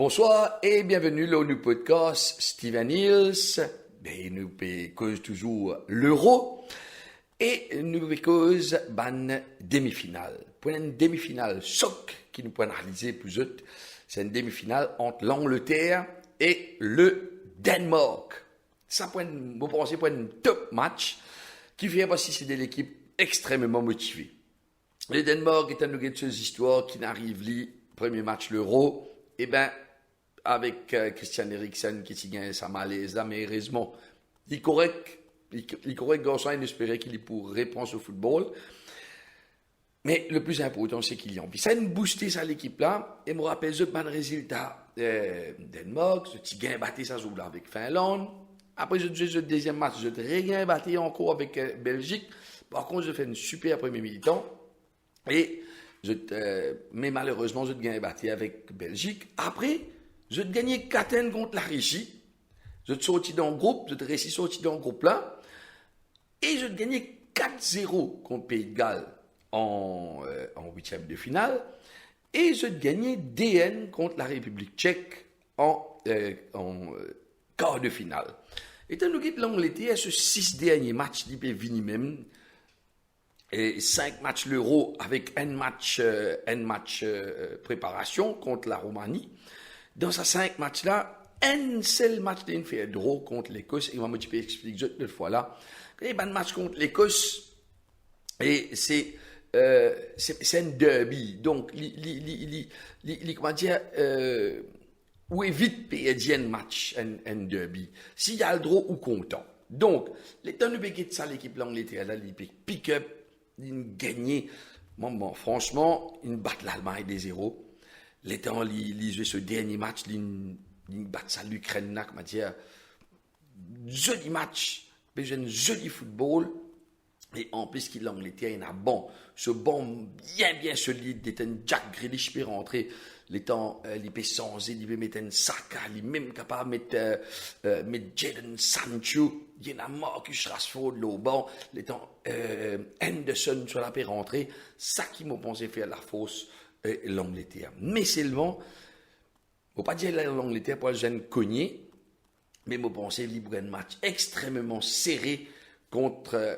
Bonsoir et bienvenue au nou podcast Steven Hills. Nous cause toujours l'euro et nous cause ban demi-finale. Pour une demi-finale choc qui nous peut analyser plus vite, c'est une demi-finale entre l'Angleterre et le Danemark. Ça vous pensez pour un top match qui fait parce que c'est de l'équipe extrêmement motivée. Le Danemark est un de ces histoires qui n'arrive li premier match l'euro. Eh bien, avec Christian Eriksen qui gagne sa malaise là, mais heureusement, il est correct garçon, il espérait qu'il pourrait répondre au football. Mais le plus important, c'est qu'il y a envie. Ça a boosté ça l'équipe là, et me rappelle ce bon résultat Danemark, ce petit gain battu ça joue là avec Finlande. Après, je le deuxième match, je regain battu encore avec Belgique. Par contre, je fais une super premier militant. Et mais malheureusement, je gagne battu avec Belgique. Après, je gagnais 4-1 contre la Russie. Je suis sorti dans le groupe, je suis sorti dans le groupe là. Et je gagnais 4-0 contre Pays de Galles en huitième de finale. Et je gagnais DN contre la République tchèque en quart de finale. Et tant que l'Angleterre, ce 6 derniers matchs, il peut venir même. Et 5 matchs l'Euro avec un match préparation contre la Roumanie. Dans ces 5 matchs-là, un seul match d'une fait draw contre l'Écosse. Et moi, je peux expliquer une fois là. Les bons matchs contre l'Écosse, et c'est un derby. Donc, comment dire, où est vite perdre un match, un derby. S'il y a le draw ou content. Donc, les temps de béquet de ça, l'équipe l'Angleterre, là, il pick-up, il gagne. Bon, franchement, il bat l'Allemagne des 0. Les temps, il joue ce dernier match, il bat ça l'Ukraine, là, comment dire, joli match, mais un joli football. Et en plus, qu'il l'Angleterre, il a ce bon bien solide, il un Jack Grealish peut rentrer. Les temps, il peut changer, il peut mettre un Saka, il est même capable de mettre Jadon Sancho, il y en a Marcus Rashford, le banc, les temps, Henderson sur la peut rentrer. Ça qui m'a pensé faire la fausse, l'Angleterre. Mais c'est le vent, faut pas dire l'Angleterre pour le jeune cogné, mais m'a pensé libre un match extrêmement serré contre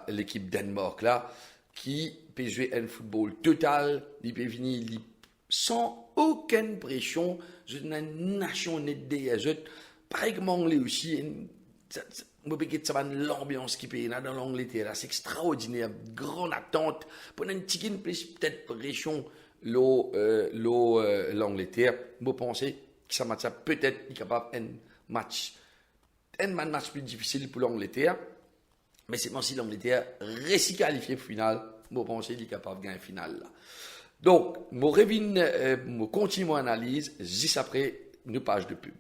l'équipe Danemark là, qui peut jouer un football total, il peut venir sans aucune pression, une nation nette des autres, pareil que l'anglais aussi, ça va l'ambiance qui peut y dans l'Angleterre là, c'est extraordinaire, grande attente, pour une petite peut-être pression l'Angleterre, je pense que ça match peut-être est capable un match plus difficile pour l'Angleterre. Mais c'est bon si l'Angleterre réussit qualifié pour finale, je pense qu'il est capable de gagner finale là. Donc, je continue mon analyse juste après une page de pub.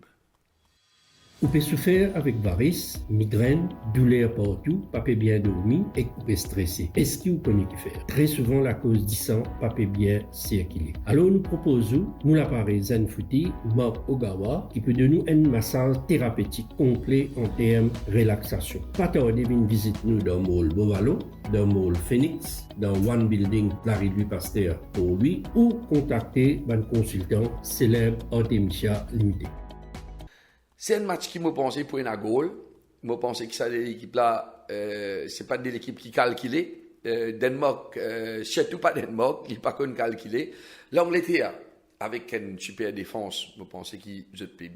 Vous pouvez souffrir avec varices, migraine, douleur partout, pas bien dormi et vous pouvez stresser. Est-ce que vous connaissez qui faire? Très souvent, la cause du sang, pas bien circuler. Alors, nous proposons, nous l'appareil Zenfooty, Mark Ogawa, qui peut donner un massage thérapeutique complet en termes de relaxation. Pas tarder, une visite nous dans le mall Bovalo, dans le mall Phoenix, dans One Building, Larry Louis Pasteur pour lui, ou contacter un consultant célèbre Artemisia Limited. C'est un match qui m'a pensé pour une goal. M'a pensé que ça, l'équipe là, c'est pas de l'équipe qui calculait. Danemark, surtout pas Danemark, il n'est pas qu'on calculé. L'Angleterre, avec une super défense, je pensais qu'il peut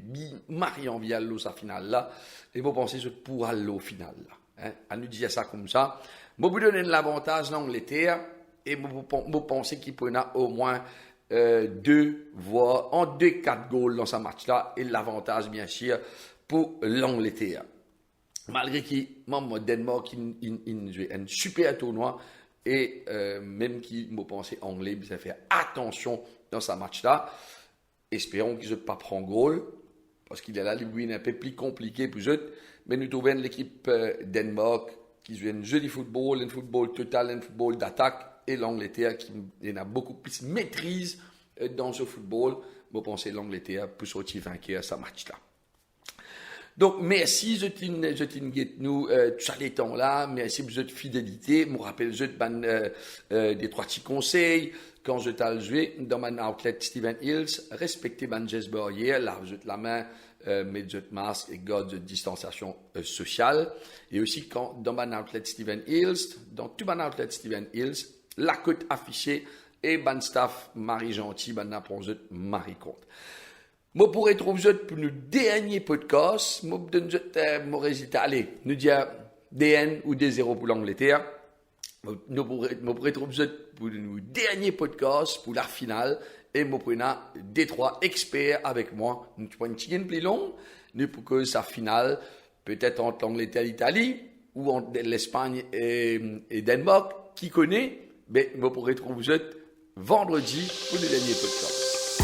marier en vial sa finale là. Et je pensais que pour aller au final là. À nous dire ça comme ça. Je vous donne l'avantage l'Angleterre et je pensais qu'il prenait au moins 2 voire en 2-4 goals dans ce match-là et l'avantage bien sûr pour l'Angleterre. Malgré qu'il Danemark il joue un super tournoi et même qu'il m'a pensé anglais, ça fait attention dans ce match-là. Espérons qu'ils ne pas prendre goal parce qu'il est là, il est un peu plus compliqué pour eux. Mais nous trouvons l'équipe Danemark qui joue un joli football, un football total, un football d'attaque. Et l'Angleterre qui a beaucoup plus maîtrise dans ce football. Je pense que l'Angleterre peut sortir vainqueur à ce match-là. Donc, merci, je t'inquiète nous, tout ça les temps là, merci pour votre fidélité. Je me rappelle, des 3 petits conseils. Quand je t'ai joué dans mon outlet Stephen Hills, respectez mon geste barrière, lavez la main, mettez votre masque et gardez votre distanciation sociale. Et aussi, dans mon outlet Stephen Hills, dans tout mon outlet Stephen Hills, la cote affichée et bon staff, Marie gentil, bon apprendre, Marie compte. Moi, pour retrouver pour nos derniers podcasts, moi, donne mon résultat. Allez, nous dire DN ou D0 pour l'Angleterre. Nous pourrons retrouver pour nos derniers podcasts, pour la finale. Et moi, pour des 3 experts avec moi. Nous prenons une petite plus longue, nous pour que sa finale, peut-être entre l'Angleterre et l'Italie, ou entre l'Espagne et Danemark, qui connaît, mais moi, pour retrouver vendredi pour le dernier podcast.